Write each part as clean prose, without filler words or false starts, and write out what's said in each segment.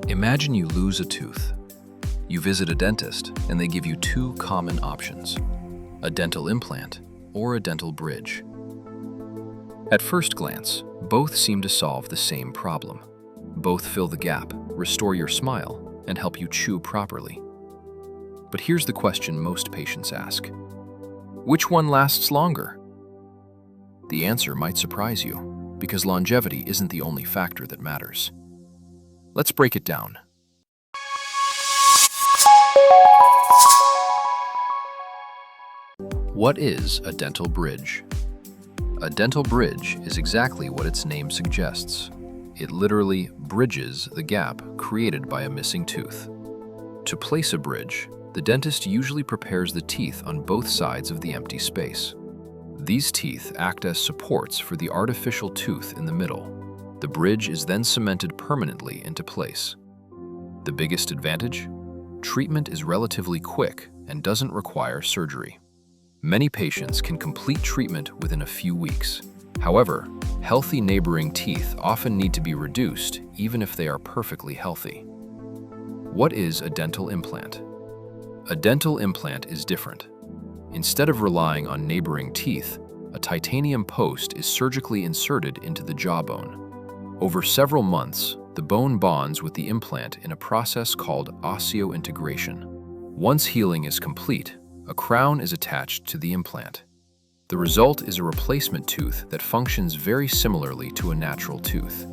Imagine you lose a tooth. You visit a dentist and they give you two common options: a dental implant or a dental bridge. At first glance, both seem to solve the same problem. Both fill the gap, restore your smile, and help you chew properly. But here's the question most patients ask: which one lasts longer? The answer might surprise you, because longevity isn't the only factor that matters. Let's break it down. What is a dental bridge? A dental bridge is exactly what its name suggests. It literally bridges the gap created by a missing tooth. To place a bridge, the dentist usually prepares the teeth on both sides of the empty space. These teeth act as supports for the artificial tooth in the middle. The bridge is then cemented permanently into place. The biggest advantage? Treatment is relatively quick and doesn't require surgery. Many patients can complete treatment within a few weeks. However, healthy neighboring teeth often need to be reduced even if they are perfectly healthy. What is a dental implant? A dental implant is different. Instead of relying on neighboring teeth, a titanium post is surgically inserted into the jawbone. Over several months, the bone bonds with the implant in a process called osseointegration. Once healing is complete, a crown is attached to the implant. The result is a replacement tooth that functions very similarly to a natural tooth.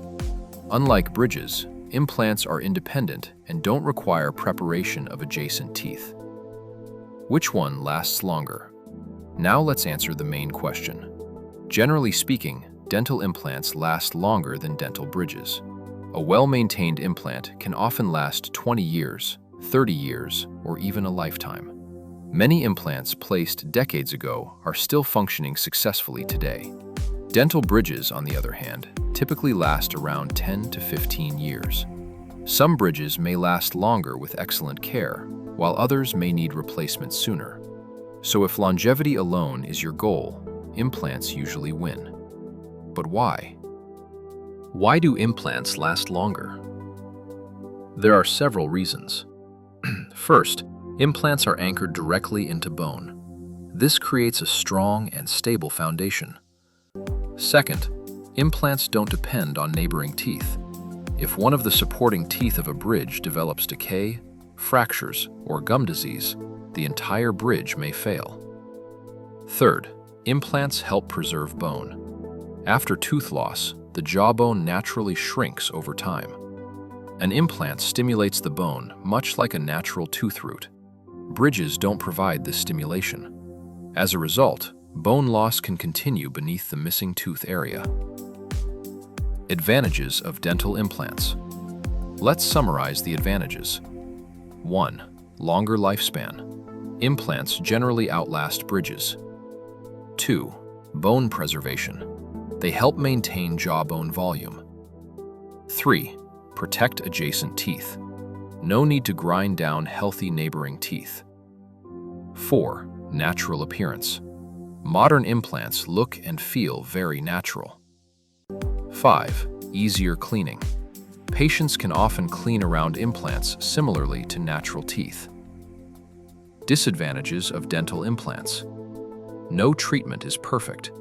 Unlike bridges, implants are independent and don't require preparation of adjacent teeth. Which one lasts longer? Now let's answer the main question. Generally speaking, dental implants last longer than dental bridges. A well-maintained implant can often last 20 years, 30 years, or even a lifetime. Many implants placed decades ago are still functioning successfully today. Dental bridges, on the other hand, typically last around 10 to 15 years. Some bridges may last longer with excellent care, while others may need replacement sooner. So if longevity alone is your goal, implants usually win. But why? Why do implants last longer? There are several reasons. First, implants are anchored directly into bone. This creates a strong and stable foundation. Second, implants don't depend on neighboring teeth. If one of the supporting teeth of a bridge develops decay, fractures, or gum disease, the entire bridge may fail. Third, implants help preserve bone. After tooth loss, the jawbone naturally shrinks over time. An implant stimulates the bone much like a natural tooth root. Bridges don't provide this stimulation. As a result, bone loss can continue beneath the missing tooth area. Advantages of dental implants. Let's summarize the advantages. 1. Longer lifespan. Implants generally outlast bridges. 2. Bone preservation. They help maintain jawbone volume. 3. Protect adjacent teeth. No need to grind down healthy neighboring teeth. 4. Natural appearance. Modern implants look and feel very natural. 5. Easier cleaning. Patients can often clean around implants similarly to natural teeth. Disadvantages of dental implants. No treatment is perfect.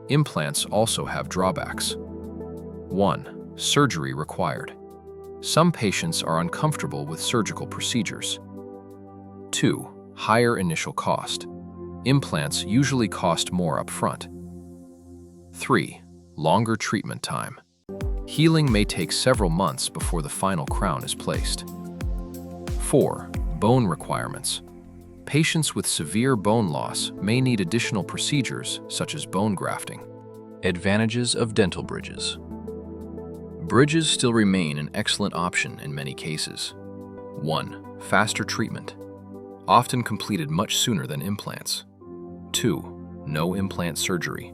Implants also have drawbacks. 1. Surgery required. Some patients are uncomfortable with surgical procedures. 2. Higher initial cost. Implants usually cost more upfront. 3. Longer treatment time. Healing may take several months before the final crown is placed. 4. Bone requirements. Patients with severe bone loss may need additional procedures such as bone grafting. Advantages of dental bridges. Bridges still remain an excellent option in many cases. 1. Faster treatment. Often completed much sooner than implants. 2. No implant surgery.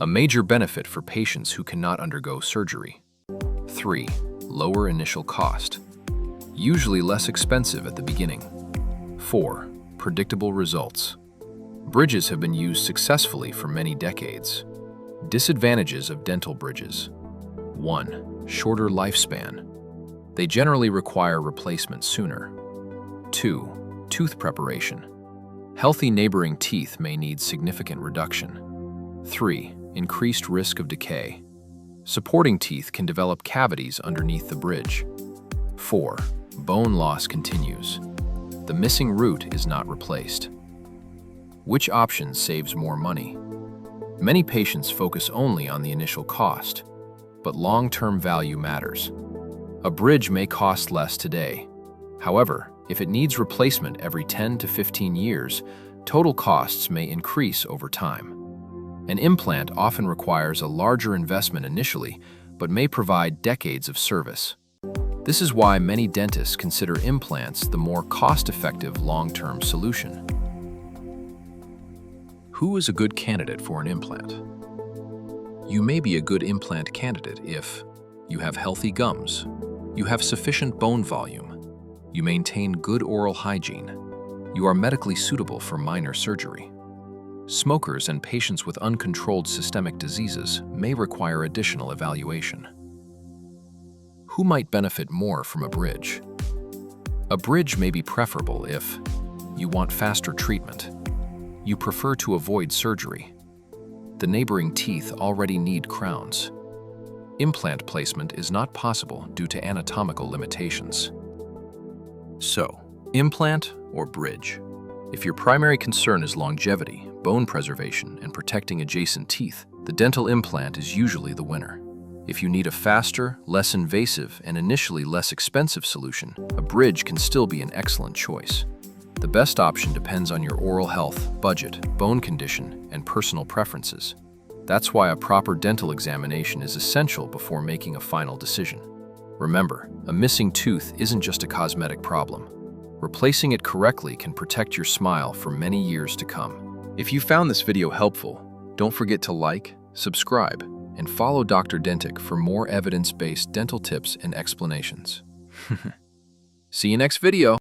A major benefit for patients who cannot undergo surgery. 3. Lower initial cost. Usually less expensive at the beginning. 4. Predictable results. Bridges have been used successfully for many decades. Disadvantages of dental bridges. 1. Shorter lifespan. They generally require replacement sooner. 2. Tooth preparation. Healthy neighboring teeth may need significant reduction. 3. Increased risk of decay. Supporting teeth can develop cavities underneath the bridge. 4. Bone loss continues. The missing root is not replaced. Which option saves more money? Many patients focus only on the initial cost, but long-term value matters. A bridge may cost less today. However, if it needs replacement every 10 to 15 years, total costs may increase over time. An implant often requires a larger investment initially, but may provide decades of service. This is why many dentists consider implants the more cost-effective long-term solution. Who is a good candidate for an implant? You may be a good implant candidate if you have healthy gums, you have sufficient bone volume, you maintain good oral hygiene, you are medically suitable for minor surgery. Smokers and patients with uncontrolled systemic diseases may require additional evaluation. Who might benefit more from a bridge? A bridge may be preferable if you want faster treatment, you prefer to avoid surgery, the neighboring teeth already need crowns. Implant placement is not possible due to anatomical limitations. So, implant or bridge? If your primary concern is longevity, bone preservation, and protecting adjacent teeth, the dental implant is usually the winner. If you need a faster, less invasive, and initially less expensive solution, a bridge can still be an excellent choice. The best option depends on your oral health, budget, bone condition, and personal preferences. That's why a proper dental examination is essential before making a final decision. Remember, a missing tooth isn't just a cosmetic problem. Replacing it correctly can protect your smile for many years to come. If you found this video helpful, don't forget to like, subscribe, and follow Dr. Dentic for more evidence-based dental tips and explanations. See you next video!